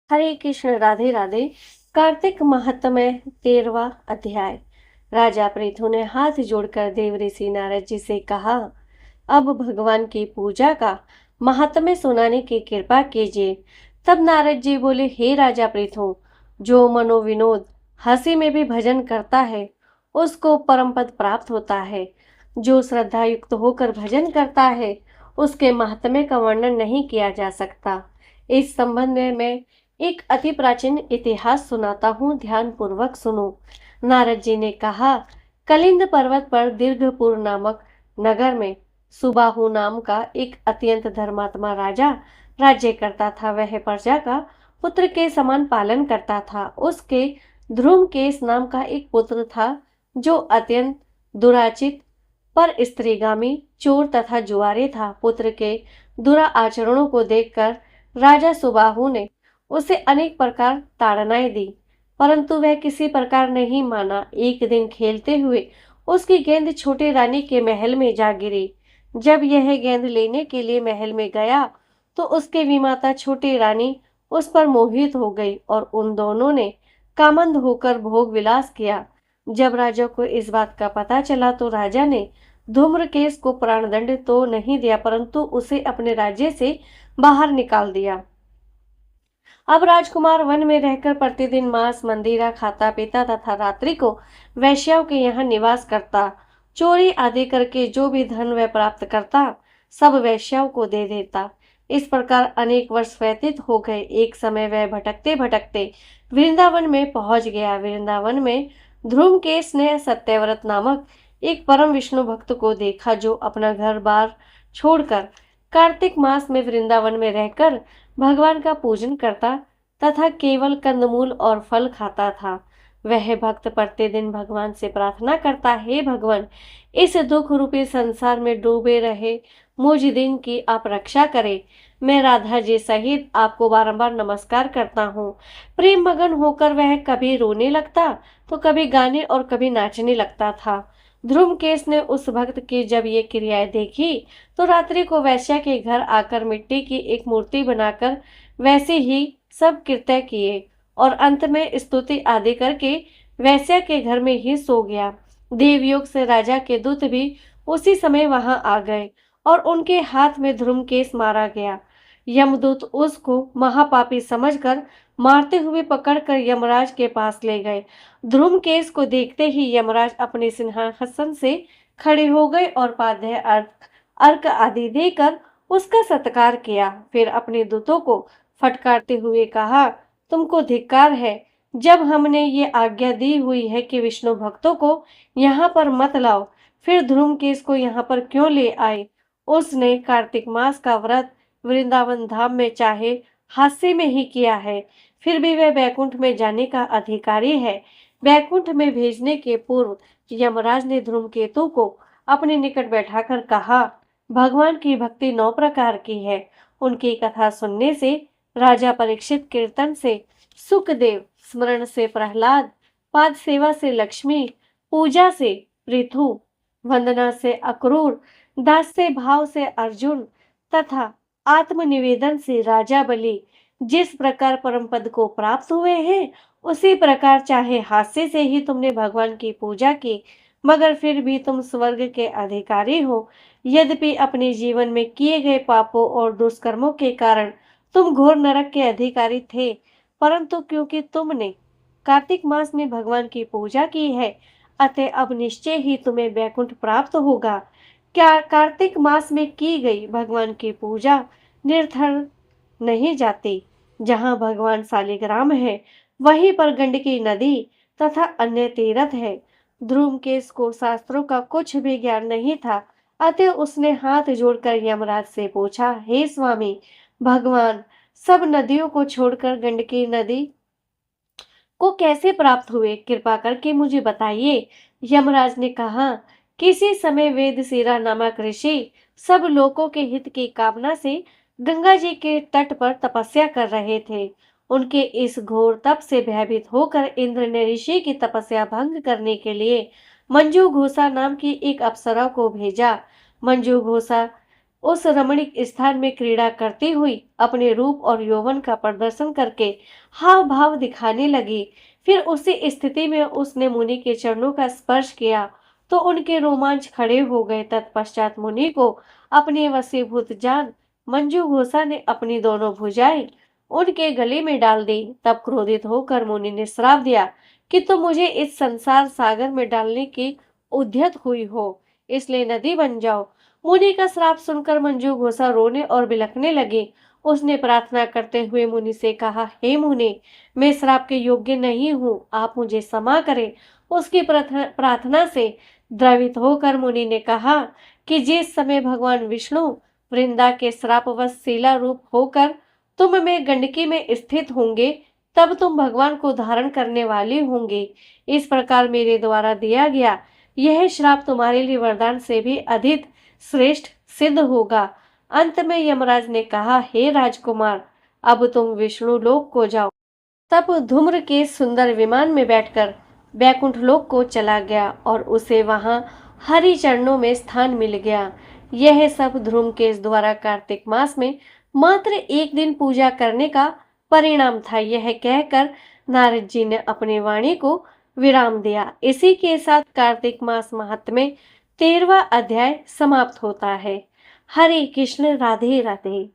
हरे कृष्ण, राधे राधे। कार्तिक महात्म्य 13वां अध्याय। राजा पृथु ने हाथ जोड़कर देव ऋषि नारद जी से कहा, अब भगवान की पूजा का महात्म्य सुनाने की कृपा कीजिए। तब नारद जी बोले, हे राजा पृथु, जो मनोविनोद हंसी में भी भजन करता है उसको परम पद प्राप्त होता है। जो श्रद्धा युक्त होकर भजन करता है उसके महात्म्य का वर्णन नहीं किया जा सकता। इस संबंध में मैं एक अति प्राचीन इतिहास सुनाता हूँ, ध्यान पूर्वक सुनो। नारद जी ने कहा, कलिंद पर्वत पर दीर्घपुर नामक नगर में सुबाहु नाम का एक अत्यंत धर्मात्मा राजा राज्य करता था। वह प्रजा का पुत्र के समान पालन करता था। उसके ध्रुमकेश नाम का एक पुत्र था जो अत्यंत दुराचित पर स्त्रीगामी चोर तथा जुआरी था। पुत्र के दुरा आचरणों को देखकर राजा सुबाहु ने उसे अनेक प्रकार ताड़नाएं दी, परंतु वह किसी प्रकार नहीं माना। एक दिन खेलते हुए उसकी गेंद छोटी रानी के महल में जा गिरी। जब यह गेंद लेने के लिए महल में गया तो उसके विमाता छोटी रानी उस पर मोहित हो गई और उन दोनों ने कामंद होकर भोग विलास किया। जब राजा को इस बात का पता चला तो राजा ने धूम्रकेश को प्राणदंड तो नहीं दिया, परंतु उसे अपने राज्य से बाहर निकाल दिया। अब राजकुमार वन में रहकर प्रतिदिन मांस मंदिरा खाता पीता तथा रात्रि को वैश्याओं के यहाँ निवास करता। चोरी आदि करके जो भी धन वह प्राप्त करता सब वैश्याओं को दे देता। इस प्रकार अनेक वर्ष व्यतीत हो गए। एक समय वह भटकते भटकते वृंदावन में पहुंच गया। वृंदावन में ध्रुमकेश ने सत्यव्रत नामक एक परम विष्णु भक्त को देखा, जो अपना घर बार छोड़कर कार्तिक मास में वृंदावन में रहकर भगवान का पूजन करता तथा केवल कंदमूल और फल खाता था। वह भक्त प्रतिदिन भगवान से प्रार्थना करता, हे भगवान, इस दुख रूपी संसार में डूबे रहे मुझ दिन की आप रक्षा करें। मैं राधा जी सहित आपको बारंबार नमस्कार करता हूँ। प्रेम मगन होकर वह कभी रोने लगता तो कभी गाने और कभी नाचने लगता था। ध्रुमकेश ने उस भक्त की जब ये क्रियाएं देखी तो रात्रि को वैश्या के घर आकर मिट्टी की एक मूर्ति बनाकर वैसे ही सब कृत्य किए और अंत में स्तुति आदि करके वैश्या के घर में ही सो गया। देवयोग से राजा के दूत भी उसी समय वहां आ गए और उनके हाथ में ध्रुमकेश मारा गया। यमदूत उसको महापापी समझकर मारते हुए पकड़कर यमराज के पास ले गए। ध्रुमकेश को देखते ही यमराज अपने सिंहासन से खड़े हो गए और पाद्य अर्क आदि देकर उसका सत्कार किया। फिर अपने दूतों को फटकारते हुए कहा, तुमको धिक्कार है। जब हमने ये आज्ञा दी हुई है कि विष्णु भक्तों को यहाँ पर मत लाओ, फिर ध्रुमकेश को यहाँ पर क्यों ले आए? उसने कार्तिक मास का व्रत वृंदावन धाम में चाहे हास्य में ही किया है, फिर भी वह बैकुंठ में जाने का अधिकारी है। बैकुंठ में भेजने के पूर्व यमराज ने धूमकेतु को अपने निकट बैठाकर कहा, भगवान की भक्ति 9 प्रकार की है। उनकी कथा सुनने से राजा परीक्षित, कीर्तन से सुखदेव, स्मरण से प्रहलाद, पाद सेवा से लक्ष्मी, पूजा से पृथु, वंदना से अक्रूर, दास्य भाव से अर्जुन तथा आत्मनिवेदन से राजा बलि जिस प्रकार परम पद को प्राप्त हुए हैं, उसी प्रकार चाहे हास्य से ही तुमने भगवान की पूजा की, मगर फिर भी तुम स्वर्ग के अधिकारी हो। यद्यपि अपने जीवन में किए गए पापों और दुष्कर्मों के कारण तुम घोर नरक के अधिकारी थे, परंतु क्योंकि तुमने कार्तिक मास में भगवान की पूजा की है, अतः अब निश्चय ही तुम्हें बैकुंठ प्राप्त होगा। क्या कार्तिक मास में की गई भगवान की पूजा निरर्थक नहीं जाती? जहाँ भगवान शालिग्राम है वहीं पर गंडकी नदी तथा अन्य तीर्थ है। ध्रुमकेश को शास्त्रों का कुछ भी ज्ञान नहीं था, अतः उसने हाथ जोड़कर यमराज से पूछा, हे स्वामी भगवान, सब नदियों को छोड़कर गंडकी नदी को कैसे प्राप्त हुए? कृपा करके मुझे बताइए। यमराज ने कहा, किसी समय वेदशिरा नामक ऋषि सब लोगों के हित की कामना से गंगा जी के तट पर तपस्या कर रहे थे। उनके इस घोर तप से भयभीत होकर इंद्र ने ऋषि की तपस्या भंग करने के लिए मंजू घोषा नाम की एक अप्सरा को भेजा। मंजू घोषा उस रमणीक स्थान में क्रीड़ा करती हुई अपने रूप और यौवन का प्रदर्शन करके हाव भाव दिखाने लगी। फिर उसी स्थिति में उसने मुनि के चरणों का स्पर्श किया तो उनके रोमांच खड़े हो गए। तत्पश्चात मुनि को अपने वशीभूत जान मंजू घोषा ने अपनी दोनों भुजाएं उनके गले में डाल दी। तब क्रोधित होकर मुनि ने श्राप दिया कि तुम मुझे इस संसार सागर में डालने की उद्यत हुई हो, इसलिए नदी बन जाओ। मुनि का श्राप सुनकर मंजू घोषा रोने और बिलखने लगी। उसने प्रार्थना करते हुए मुनि से कहा, हे मुनि, मैं श्राप के योग्य नहीं हूँ, आप मुझे क्षमा करें। उसकी प्रार्थना से द्रवित होकर मुनि ने कहा कि जिस समय भगवान विष्णु वृंदा के श्रापवश शिला रूप होकर तुम में गंडकी में स्थित होंगे, तब तुम भगवान को धारण करने वाले होंगे। इस प्रकार मेरे द्वारा दिया गया यह श्राप तुम्हारे लिए वरदान से भी अधिक श्रेष्ठ सिद्ध होगा। अंत में यमराज ने कहा, हे राजकुमार, अब तुम विष्णु लोक को जाओ। तब धूम्र के सुंदर विमान में बैठकर बैकुंठ लोक को चला गया और उसे वहां हरि चरणों में स्थान मिल गया। यह सब ध्रुमकेश द्वारा कार्तिक मास में मात्र एक दिन पूजा करने का परिणाम था। यह कहकर नारद जी ने अपनी वाणी को विराम दिया। इसी के साथ कार्तिक मास महात्म्य 13वां अध्याय समाप्त होता है। हरे कृष्ण, राधे राधे।